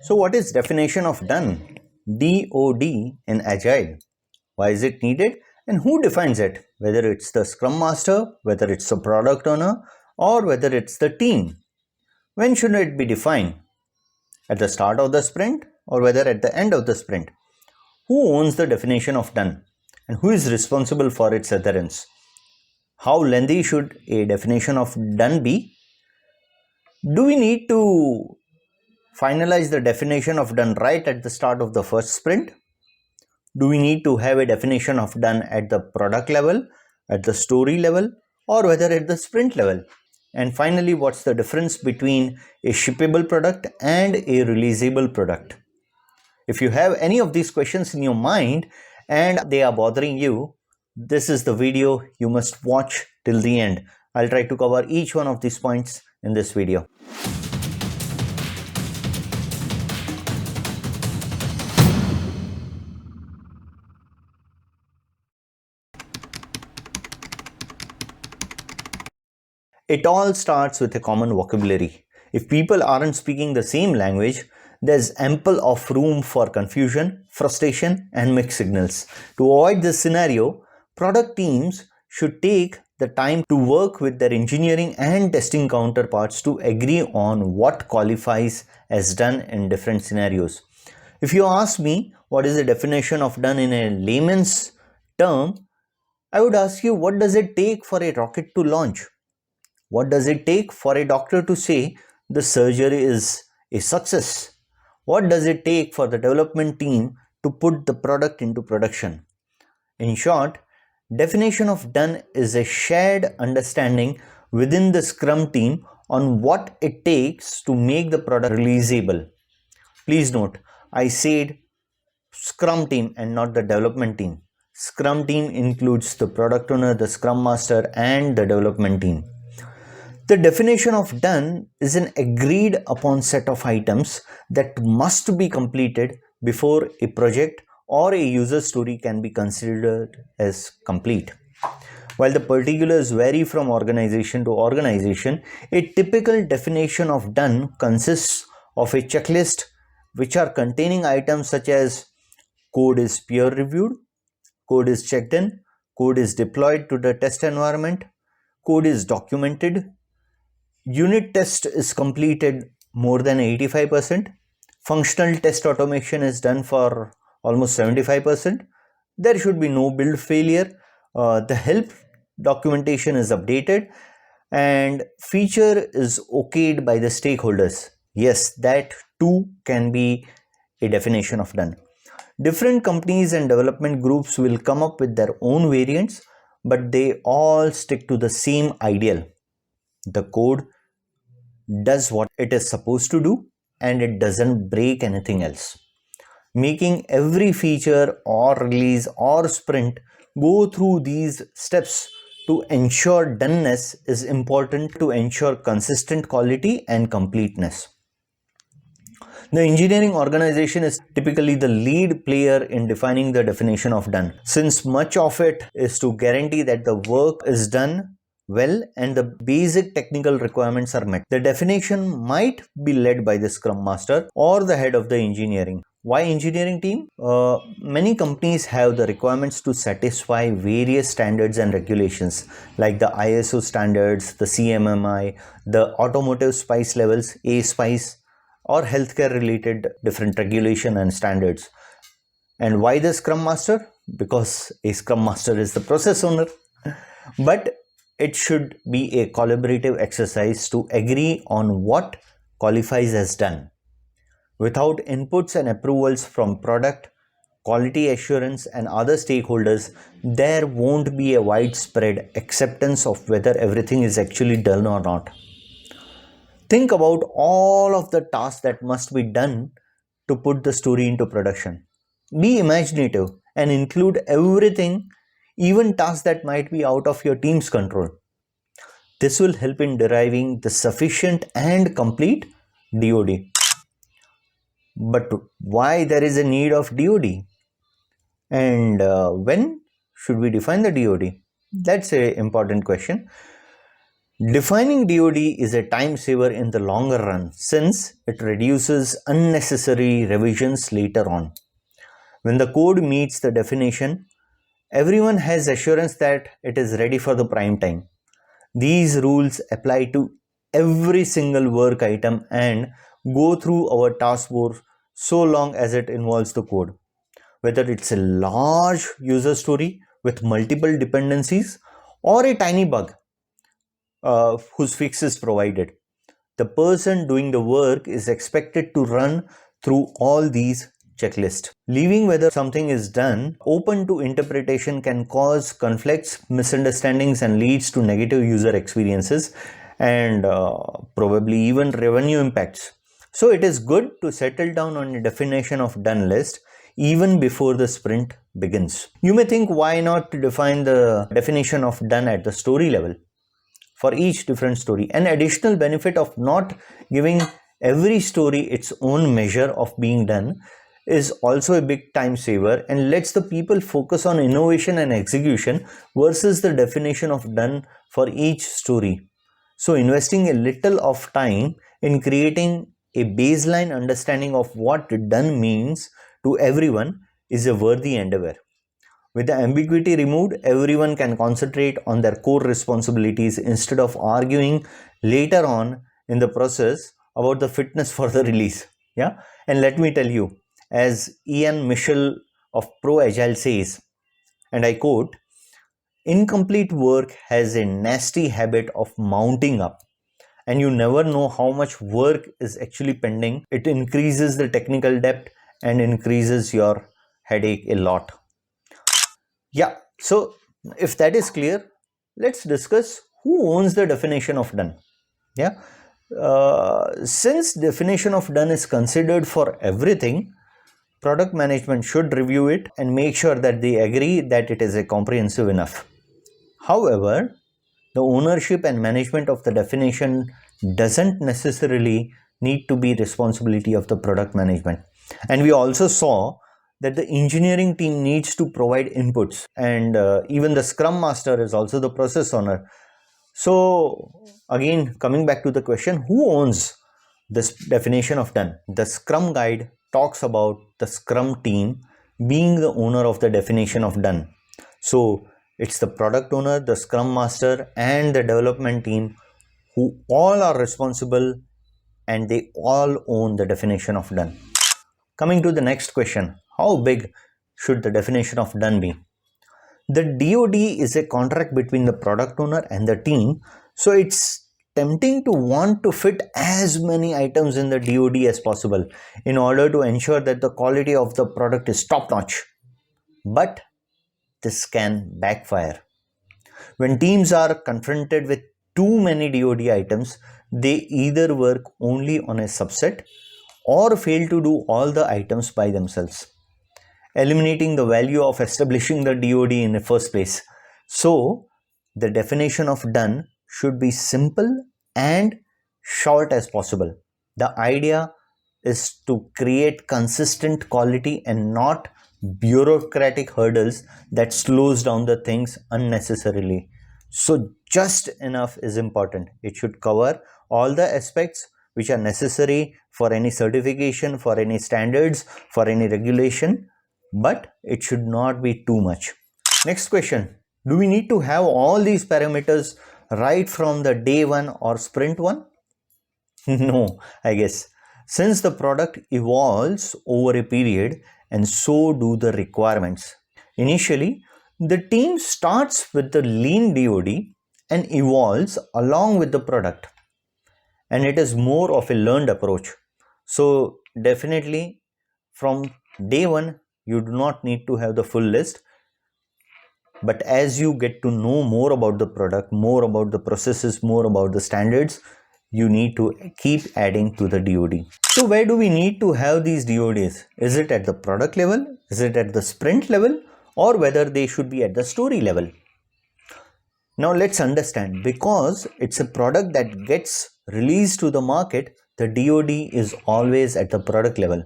So what is definition of done? DOD in Agile. Why is it needed? And who defines it? Whether it's the Scrum Master, whether it's the product owner, or whether it's the team. When should it be defined? At the start of the sprint or whether at the end of the sprint? Who owns the definition of done? And who is responsible for its adherence? How lengthy should a definition of done be? Do we need to finalize the definition of done right at the start of the first sprint? Do we need to have a definition of done at the product level, at the story level, or whether at the sprint level? And finally, what's the difference between a shippable product and a releasable product? If you have any of these questions in your mind and they are bothering you, this is the video you must watch till the end. I'll try to cover each one of these points in this video. It all starts with a common vocabulary. If people aren't speaking the same language, there's ample of room for confusion, frustration, and mixed signals. To avoid this scenario, product teams should take the time to work with their engineering and testing counterparts to agree on what qualifies as done in different scenarios. If you ask me what is the definition of done in a layman's term, I would ask you, what does it take for a rocket to launch? What does it take for a doctor to say the surgery is a success? What does it take for the development team to put the product into production? In short, definition of done is a shared understanding within the Scrum team on what it takes to make the product releasable. Please note, I said Scrum team and not the development team. Scrum team includes the product owner, the Scrum Master, and the development team. The definition of done is an agreed upon set of items that must be completed before a project or a user story can be considered as complete. While the particulars vary from organization to organization, a typical definition of done consists of a checklist which are containing items such as code is peer reviewed, code is checked in, code is deployed to the test environment, code is documented, unit test is completed more than 85%. Functional test automation is done for almost 75%. There should be no build failure. The help documentation is updated and feature is okayed by the stakeholders. Yes, that too can be a definition of done. Different companies and development groups will come up with their own variants, but they all stick to the same ideal. The code does what it is supposed to do and it doesn't break anything else. Making every feature or release or sprint go through these steps to ensure doneness is important to ensure consistent quality and completeness. The engineering organization is typically the lead player in defining the definition of done, since much of it is to guarantee that the work is done well and the basic technical requirements are met. The definition might be led by the Scrum Master or the head of the engineering. Why engineering team? Many companies have the requirements to satisfy various standards and regulations like the ISO standards, the CMMI, the automotive spice levels, A-spice, or healthcare related different regulation and standards. And why the Scrum Master? Because a Scrum Master is the process owner. But it should be a collaborative exercise to agree on what qualifies as done. Without inputs and approvals from product, quality assurance and other stakeholders, there won't be a widespread acceptance of whether everything is actually done or not. Think about all of the tasks that must be done to put the story into production. Be imaginative and include everything, even tasks that might be out of your team's control. This will help in deriving the sufficient and complete DoD. But why there is a need of DoD? And when should we define the DoD? That's an important question. Defining DoD is a time saver in the longer run since it reduces unnecessary revisions later on. When the code meets the definition, everyone has assurance that it is ready for the prime time. These rules apply to every single work item and go through our task force so long as it involves the code. Whether it's a large user story with multiple dependencies or a tiny bug whose fix is provided, the person doing the work is expected to run through all these checklists. Leaving whether something is done open to interpretation can cause conflicts, misunderstandings, and leads to negative user experiences and probably even revenue impacts. So it is good to settle down on a definition of done list even before the sprint begins. You may think, why not define the definition of done at the story level for each different story? An additional benefit of not giving every story its own measure of being done is also a big time saver and lets the people focus on innovation and execution versus the definition of done for each story. So investing a little of time in creating a baseline understanding of what done means to everyone is a worthy endeavor. With the ambiguity removed, everyone can concentrate on their core responsibilities instead of arguing later on in the process about the fitness for the release. Yeah, and let me tell you, as Ian Mitchell of Pro Agile says, and I quote, incomplete work has a nasty habit of mounting up, and you never know how much work is actually pending. It increases the technical debt and increases your headache a lot. Yeah, so if that is clear, let's discuss who owns the definition of done. Yeah, since definition of done is considered for everything, product management should review it and make sure that they agree that it is a comprehensive enough. However, the ownership and management of the definition doesn't necessarily need to be responsibility of the product management. And we also saw that the engineering team needs to provide inputs, and even the scrum master is also the process owner. So again, coming back to the question, who owns this definition of done? The Scrum Guide talks about the Scrum team being the owner of the definition of done. So it's the product owner, the Scrum Master, and the development team who all are responsible and they all own the definition of done. Coming to the next question, how big should the definition of done be? The DoD is a contract between the product owner and the team, so it's tempting to want to fit as many items in the DoD as possible in order to ensure that the quality of the product is top notch. But this can backfire. When teams are confronted with too many DoD items, they either work only on a subset or fail to do all the items by themselves, eliminating the value of establishing the DoD in the first place. So, the definition of done should be simple and short as possible. The idea is to create consistent quality and not bureaucratic hurdles that slows down the things unnecessarily. So just enough is important. It should cover all the aspects which are necessary for any certification, for any standards, for any regulation, but it should not be too much. Next question, do we need to have all these parameters right from the day one or sprint one? No, I guess. Since the product evolves over a period and so do the requirements. Initially, the team starts with the lean DoD and evolves along with the product. And it is more of a learned approach. So definitely from day one, you do not need to have the full list. But as you get to know more about the product, more about the processes, more about the standards, you need to keep adding to the DoD. So where do we need to have these DoDs? Is it at the product level? Is it at the sprint level? Or whether they should be at the story level? Now let's understand, because it's a product that gets released to the market, the DoD is always at the product level.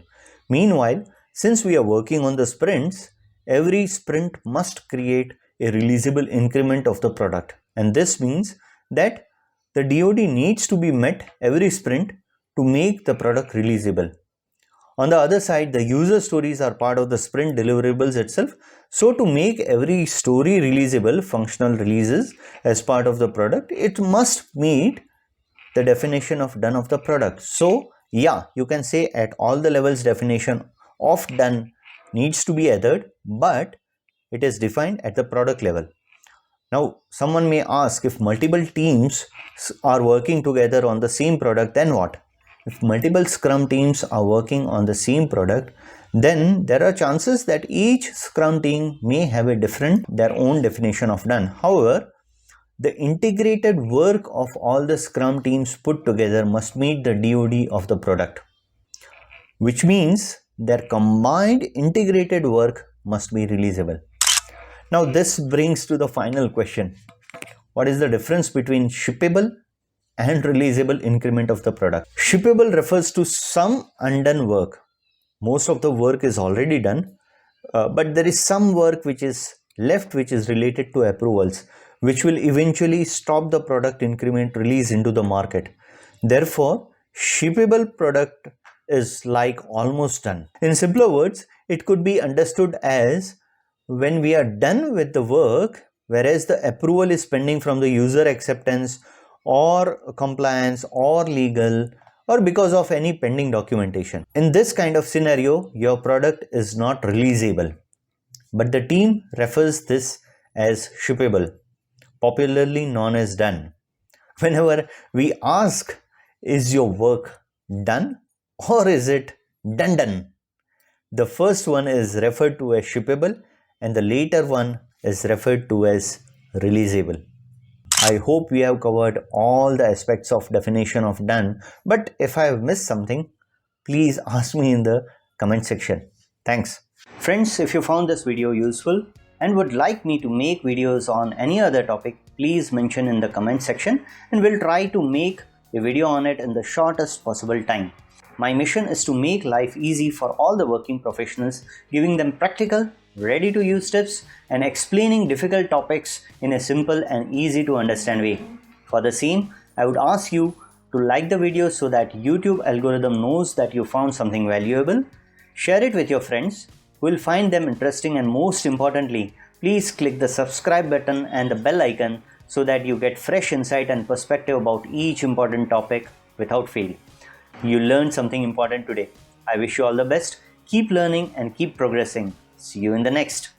Meanwhile, since we are working on the sprints, every sprint must create a releasable increment of the product. And this means that the DOD needs to be met every sprint to make the product releasable. On the other side, the user stories are part of the sprint deliverables itself. So to make every story releasable, functional releases as part of the product, it must meet the definition of done of the product. So yeah, you can say at all the levels definition of done needs to be added, but it is defined at the product level. Now, someone may ask, if multiple teams are working together on the same product, then what? If multiple Scrum teams are working on the same product, then there are chances that each Scrum team may have their own definition of done. However, the integrated work of all the Scrum teams put together must meet the DOD of the product, which means their combined integrated work must be releasable. Now this brings to the final question. What is the difference between shippable and releasable increment of the product? Shippable refers to some undone work. Most of the work is already done, but there is some work which is left, which is related to approvals, which will eventually stop the product increment release into the market. Therefore, shippable product is like almost done. In simpler words, it could be understood as when we are done with the work, whereas the approval is pending from the user acceptance or compliance or legal or because of any pending documentation. In this kind of scenario, your product is not releasable, but the team refers this as shippable, popularly known as done. Whenever we ask, is your work done or is it done? The first one is referred to as shippable and the later one is referred to as releasable. I hope we have covered all the aspects of definition of done, but if I have missed something, please ask me in the comment section. Thanks. Friends, if you found this video useful and would like me to make videos on any other topic, please mention in the comment section and we'll try to make a video on it in the shortest possible time. My mission is to make life easy for all the working professionals, giving them practical, ready-to-use tips and explaining difficult topics in a simple and easy to understand way. For the same, I would ask you to like the video so that YouTube algorithm knows that you found something valuable. Share it with your friends who will find them interesting, and most importantly, please click the subscribe button and the bell icon so that you get fresh insight and perspective about each important topic without fail. You learned something important today. I wish you all the best. Keep learning and keep progressing. See you in the next.